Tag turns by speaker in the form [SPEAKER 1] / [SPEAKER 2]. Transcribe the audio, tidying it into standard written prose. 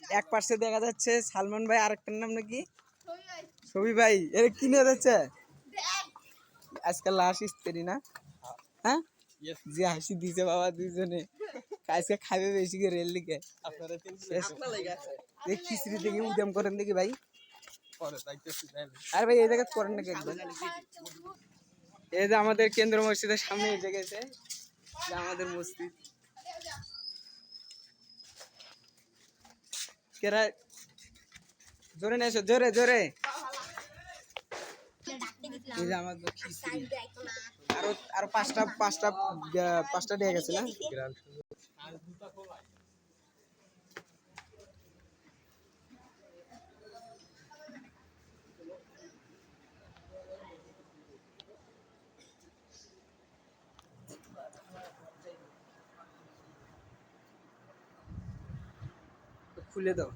[SPEAKER 1] এক পাশে দেখা যাচ্ছে সালমান ভাই, আরেকটার নাম নাকি ছবি ভাই। এর কি নিয়ে যাচ্ছে আজকাল লাশ স্ত্রী না? হ্যাঁ, যে হাসি দিছে বাবা দুইজনে, আজকে খাবে বেশি করে রেল লিখে। খিচড়ি দেখি উদ্যম করেন দেখি ভাই। আরে ভাই এই জায়গা করেন নাকি একদম। এই যে আমাদের কেন্দ্র মসজিদের সামনে এসে গেছে আমাদের মসজিদ। কেরা জোরে নিয়ে এসো, জোরে জোরে। এই যে আমাদের খিচড়ি আরো আরো পাঁচটা দিয়ে গেছে না? খুলে দাও।